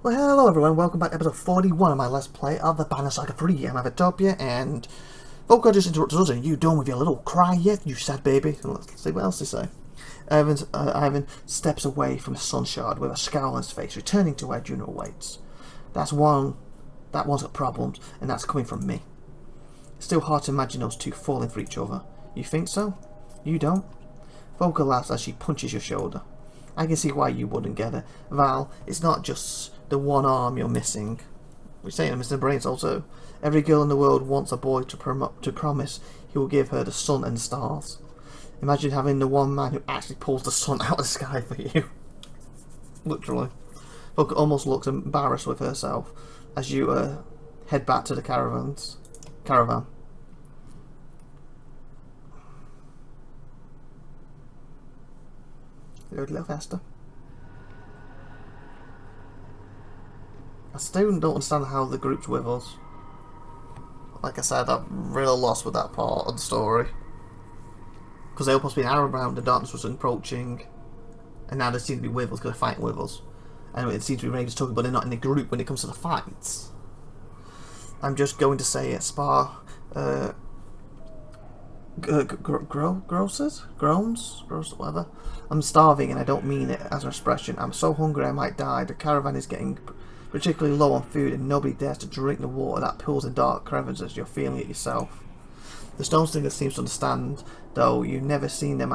Well, hello everyone, welcome back to episode 41 of my Let's Play of the Banner Saga 3. I'm IVATOPIA, and Volker just interrupted us. Are you done with your little cry yet, you sad baby? And let's see what else they say. Ivan steps away from the sun shard with a scowl on his face, returning to where Juno waits. That one's got problems, and that's coming from me. It's still hard to imagine those two falling for each other. You think so? You don't? Volker laughs as she punches your shoulder. I can see why you wouldn't get it. Val, it's not just the one arm you're missing. We're saying I'm missing brains also. Every girl in the world wants a boy to promise he will give her the sun and the stars. Imagine having the one man who actually pulls the sun out of the sky for you. Literally. Volker almost looks embarrassed with herself as you head back to the caravan. Load a little faster. I still don't understand how the group's with us. Like I said, I'm really lost with that part of the story. Because they were supposed to be an hour around, the darkness was approaching, and now they seem to be with us because they're fighting with us. And it seems to be Rangers talking, but they're not in the group when it comes to the fights. I'm just going to say Spar groans, whatever. I'm starving, and I don't mean it as an expression. I'm so hungry I might die. The caravan is getting particularly low on food, and nobody dares to drink the water that pools in dark crevices. You're feeling it yourself. The stone slinger seems to understand, though you've never seen them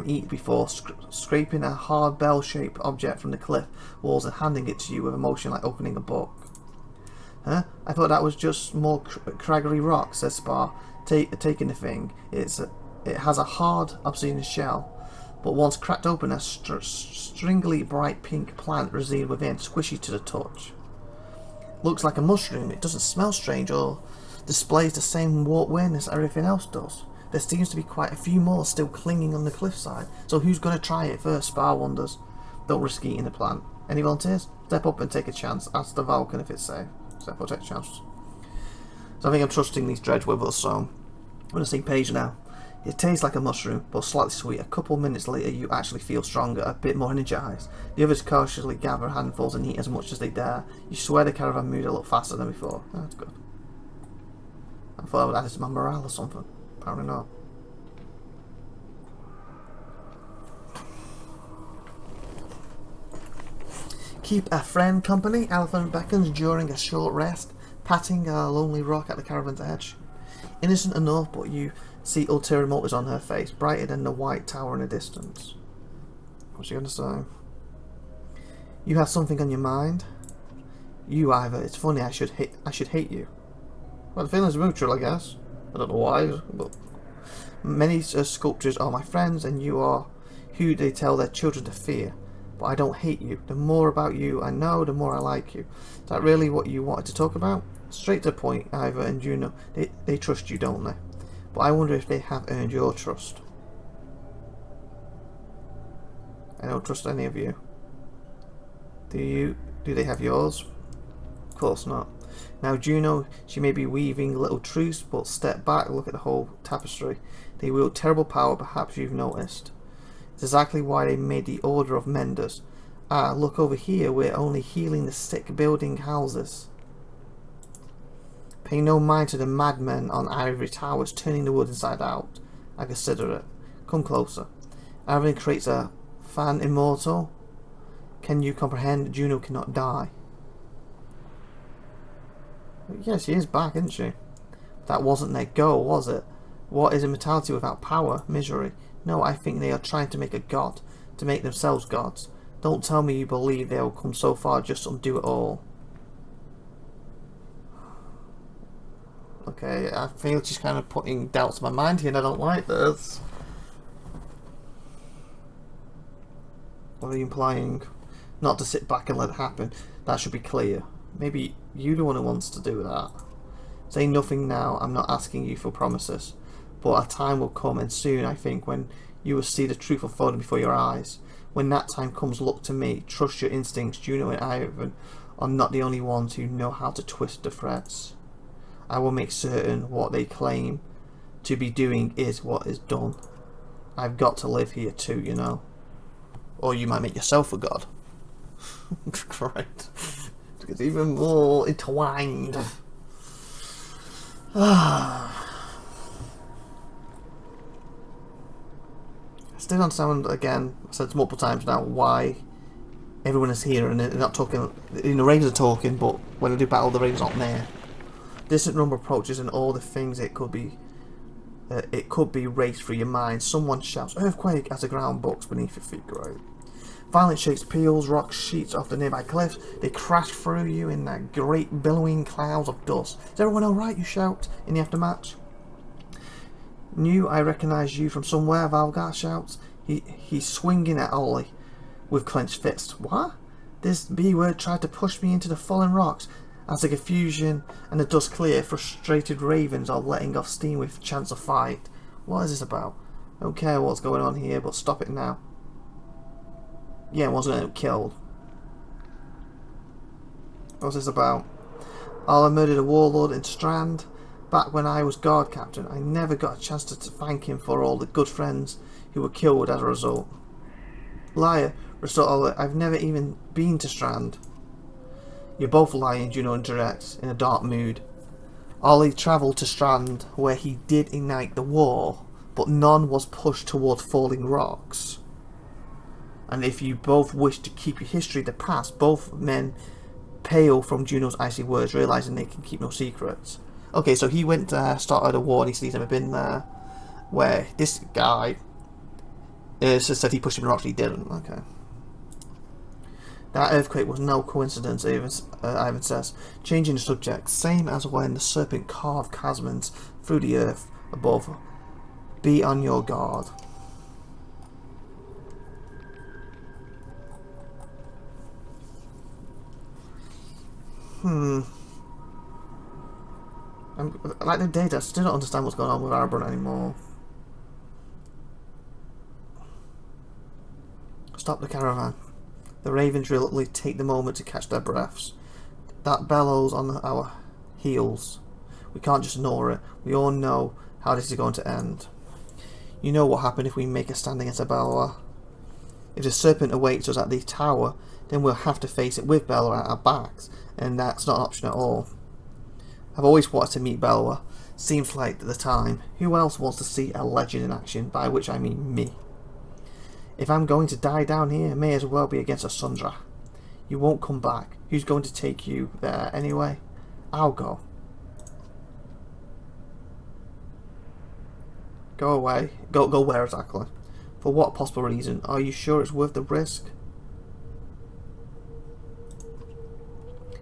eat before, scraping a hard bell-shaped object from the cliff walls and handing it to you with emotion like opening a book. Huh? I thought that was just more craggy rock, says Spar, taking the thing. It has a hard, obsidian shell, but once cracked open, a stringly bright pink plant resides within, squishy to the touch. Looks like a mushroom. It doesn't smell strange or displays the same warp weirdness everything else does. There seems to be quite a few more still clinging on the cliffside. So who's going to try it first? Spar wonders. Don't risk eating the plant. Any volunteers? Step up and take a chance. Ask the Vulcan if it's safe. Step up, take a chance. So I think I'm trusting these dredge with us, so I'm on the same page now. It tastes like a mushroom, but slightly sweet. A couple minutes later, you actually feel stronger, a bit more energized. The others cautiously gather handfuls and eat as much as they dare. You swear the caravan moved a little faster than before. Oh, that's good. I thought I would add it to my morale or something. Apparently not. Keep a friend company. Elephant beckons during a short rest, patting a lonely rock at the caravan's edge. Innocent enough, but you see ulterior motives on her face, brighter than the white tower in the distance. What's she going to say? You have something on your mind? You, Ivor. It's funny. I should hate you. Well, the feeling's mutual, I guess. I don't know why, but many sculptors are my friends, and you are who they tell their children to fear. But I don't hate you. The more about you I know, the more I like you. Is that really what you wanted to talk about? Straight to the point, Ivor and Juno. They trust you, don't they? But I wonder if they have earned your trust. I don't trust any of you. Do they have yours? Of course not. Now Juno, she may be weaving little truths, but step back, look at the whole tapestry. They wield terrible power, perhaps you've noticed. It's exactly why they made the Order of Menders. Ah, look over here, we're only healing the sick, building houses. Pay no mind to the madmen on ivory towers turning the wood inside out. I consider it. Come closer. Ivan creates a fan immortal. Can you comprehend that Juno cannot die? Yeah, she is back, isn't she? That wasn't their goal, was it? What is immortality without power? Misery. No, I think they are trying to make a god. To make themselves gods. Don't tell me you believe they will come so far just to undo it all. Okay, I feel she's kind of putting doubts in my mind here, and I don't like this. What are you implying? Not to sit back and let it happen. That should be clear. Maybe you're the one who wants to do that. Say nothing now. I'm not asking you for promises. But a time will come, and soon, I think, when you will see the truth unfolding before your eyes. When that time comes, look to me. Trust your instincts. Juno and Ivan are not the only ones who know how to twist the threads. I will make certain what they claim to be doing is what is done. I've got to live here too, you know. Or you might make yourself a god. Right. gets even more intertwined. Still don't understand, again, I said it multiple times now, why everyone is here and they're not talking. The Ravens are talking, but when they do battle, the Ravens aren't there. Distant rumble approaches, and all the things it could be raced through your mind. Someone shouts, "Earthquake!" as the ground bucks beneath your feet. Great. Violent shakes peels rock sheets off the nearby cliffs. They crash through you in that great billowing clouds of dust. "Is everyone alright?" you shout in the aftermath. "Knew I recognised you from somewhere," Valgar shouts. He's swinging at Ollie with clenched fist. "What?" "This B-word tried to push me into the fallen rocks." As the confusion and the dust clear, frustrated ravens are letting off steam with chance of fight. What is this about? I don't care what's going on here, but stop it now. Yeah, I wasn't get killed. What's this about? "Allah murdered a warlord in Strand. Back when I was guard captain, I never got a chance to thank him for all the good friends who were killed as a result." "Liar," retorted Allah. "I've never even been to Strand." "You're both lying," Juno interjects in a dark mood. Ollie travelled to Strand, where he did ignite the war, but none was pushed towards falling rocks. And if you both wish to keep your history the past, both men pale from Juno's icy words, realising they can keep no secrets. Okay, so he went started a war and he said he's never been there, where this guy said he pushed him in rocks, he didn't. Okay. "That earthquake was no coincidence," Ivan says, changing the subject. "Same as when the serpent carved chasms through the earth above. Be on your guard." Like the data, I still don't understand what's going on with Arbron anymore. Stop the caravan. The ravens reluctantly take the moment to catch their breaths. That bellows on our heels. We can't just ignore it. We all know how this is going to end. You know what happened if we make a stand against a Bellower. If the serpent awaits us at the tower, then we'll have to face it with Bellower at our backs, and that's not an option at all. I've always wanted to meet Bellower. Seems like the time. Who else wants to see a legend in action, by which I mean me? If I'm going to die down here, it may as well be against a Sundra. You won't come back. Who's going to take you there anyway? I'll go. Go away. Go where exactly? For what possible reason? Are you sure it's worth the risk?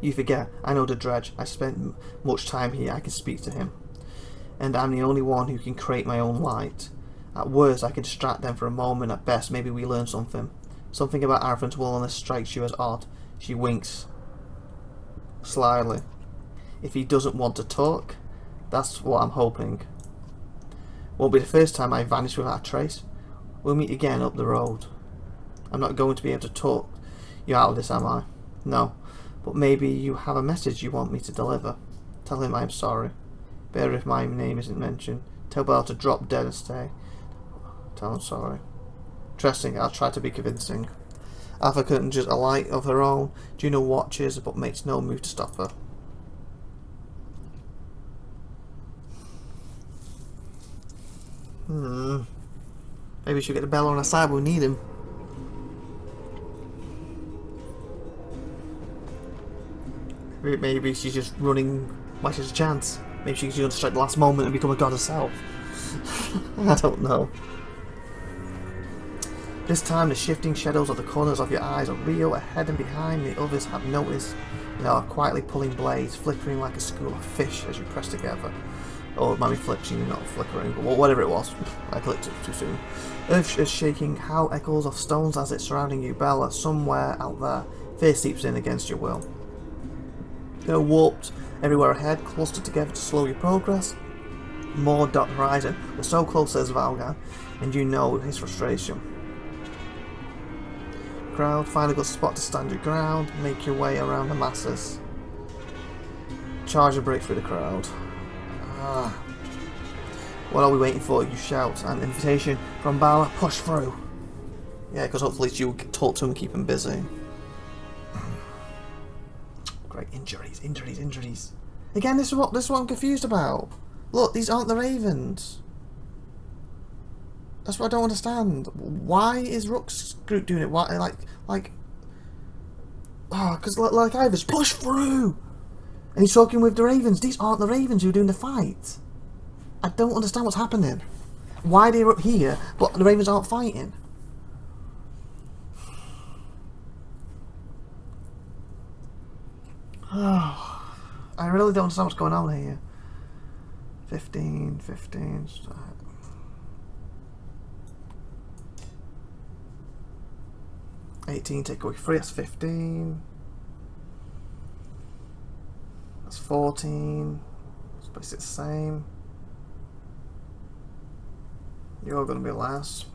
You forget. I know the Dredge. I spent much time here. I can speak to him. And I'm the only one who can create my own light. At worst, I can distract them for a moment. At best, maybe we learn something. Something about Arven's willingness strikes you as odd. She winks slyly. If he doesn't want to talk, that's what I'm hoping. Won't be the first time I vanish without a trace. We'll meet again up the road. I'm not going to be able to talk you out of this, am I? No. But maybe you have a message you want me to deliver. Tell him I'm sorry. Better if my name isn't mentioned. Tell Belle to drop dead and stay. Tell him sorry. Interesting, I'll try to be convincing. Alpha conjures a light of her own. Juno watches but makes no move to stop her. Maybe we should get the Bella on our side, we need him. Maybe she's just running like she's a chance. Maybe she's going to strike the last moment and become a god herself. I don't know. This time the shifting shadows of the corners of your eyes are real. Ahead and behind, the others have noticed. They are quietly pulling blades, flickering like a school of fish as you press together. Or it might be flickering, not flickering, but whatever it was. I clicked it too soon. Earth is shaking, howl echoes of stones as it's surrounding you. Bella, somewhere out there, fear seeps in against your will. They're warped everywhere ahead, clustered together to slow your progress. More dark horizon. We're so close, says Valgan, and you know his frustration. Crowd, find a good spot to stand your ground, make your way around the masses. Charge and break through the crowd. What are we waiting for? You shout. An invitation from Bala. Push through. Yeah, because hopefully you'll talk to him and keep him busy. Great, injuries, injuries, injuries. Again, this is what I'm confused about. Look, these aren't the Ravens. That's what I don't understand. Why is Rook's group doing it? Why, like, oh, because like Ivers, push through! And he's talking with the Ravens. These aren't the Ravens who are doing the fight. I don't understand what's happening. Why they're up here, but the Ravens aren't fighting? Oh, I really don't understand what's going on here. 15. 18, take away 3, that's 15. That's 14. Let's place it the same. You're going to be last.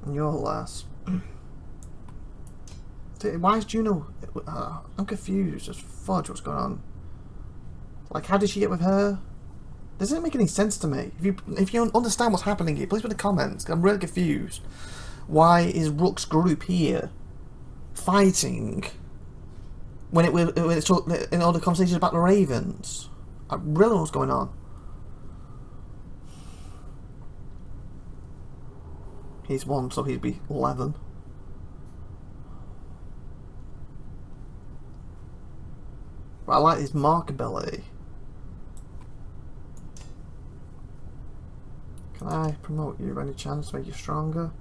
And you're last. Why is Juno... I'm confused. Just fudge what's going on. Like, how did she get with her? Doesn't make any sense to me. If you understand what's happening here, please put in the comments. I'm really confused. Why is Rook's group here fighting when it's in all the conversations about the Ravens? I really don't know what's going on. He's 1, so he'd be 11. But I like his mark ability. Can I promote you? Any chance to make you stronger?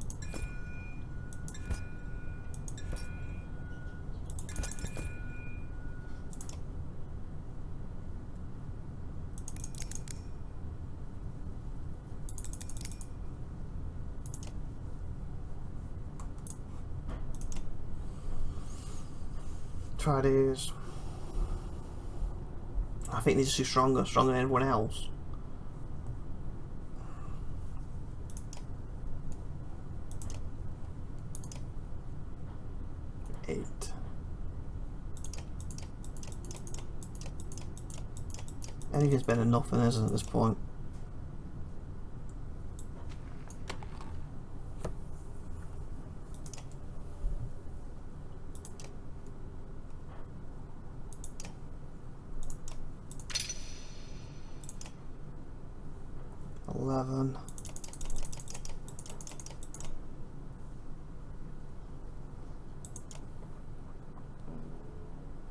Try these. I think these are too stronger than everyone else. Eight. Anything's better than nothing, isn't it, at this point?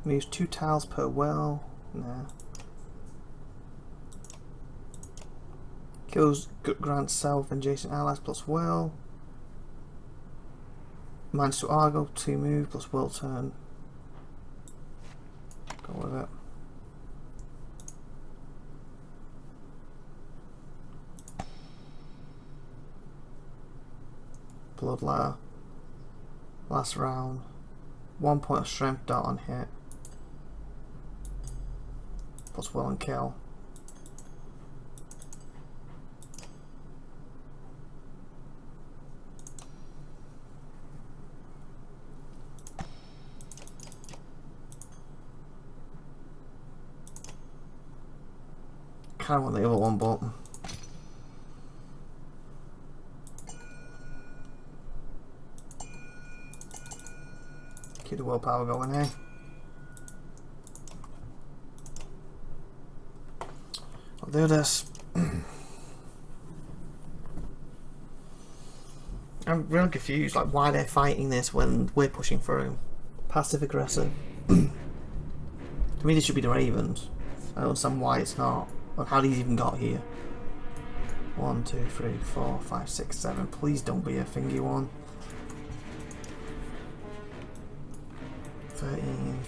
We use 2 tiles per well. Nah. Kills grants self and adjacent allies plus well. Minus 2 Argo, 2 move plus will turn. Go with it. Bloodlair. Last round. 1 point of strength dot on hit. Plus will and kill. Kinda want the other one, but keep the willpower going, eh? I'll do this. I'm really confused, like why they're fighting this when we're pushing through. Passive aggressive. To me, this should be the Ravens. I don't understand why it's not. Or how these even got here. 1, 2, 3, 4, 5, 6, 7. Please don't be a thingy one. 13.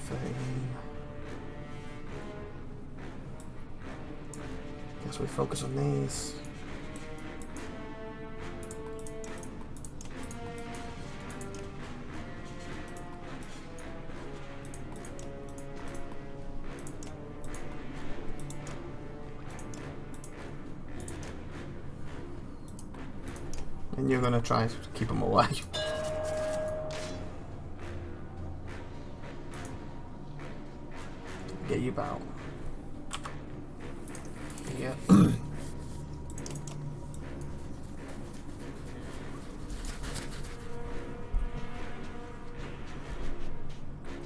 Guess we focus on these. And you're gonna try to keep them away. Get you out. Yeah.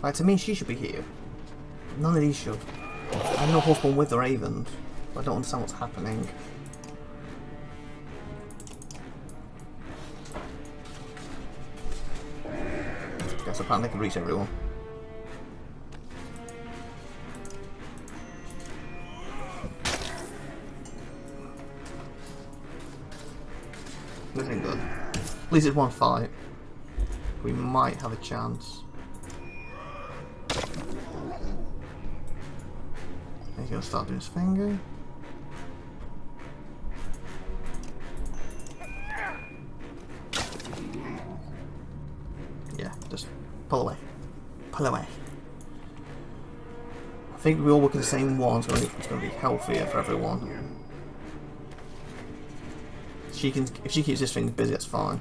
Like, to me, she should be here. None of these should. I have no husband with the ravens. I don't understand what's happening. Guess apparently I can reach everyone. This ain't good. At least it's one fight. We might have a chance. He's gonna start doing his finger. Yeah, just pull away. Pull away. I think we all work in the same one, so it's gonna be healthier for everyone. If she keeps this thing busy, that's fine.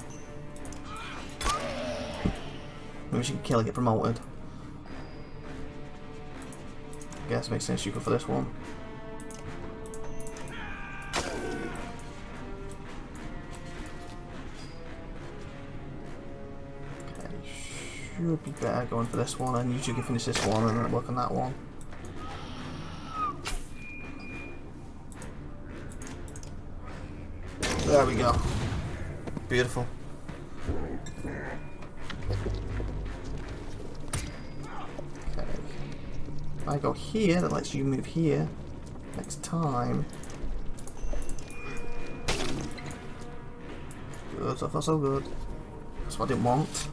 Maybe she can kill and get promoted. Guess makes sense you go for this one. Okay, should be better going for this one, and you two can finish this one and then work on that one. There we go. Beautiful. Okay. If I go here, that lets you move here. Next time. Good, so far so good. That's what I didn't want.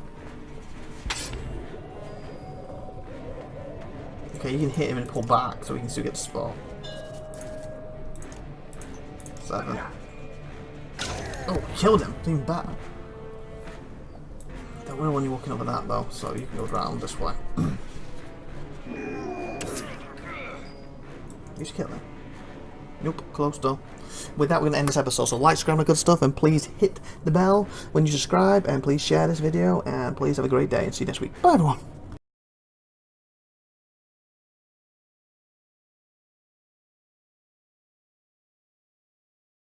Okay, you can hit him and pull back so we can still get the spot. 7. Oh, killed him! It's even better. Don't worry when you're walking over that though, so you can go around this way. You just kill him. Nope, close though. With that, we're going to end this episode. So like, subscribe, and good stuff, and please hit the bell when you subscribe, and please share this video, and please have a great day, and see you next week. Bye everyone!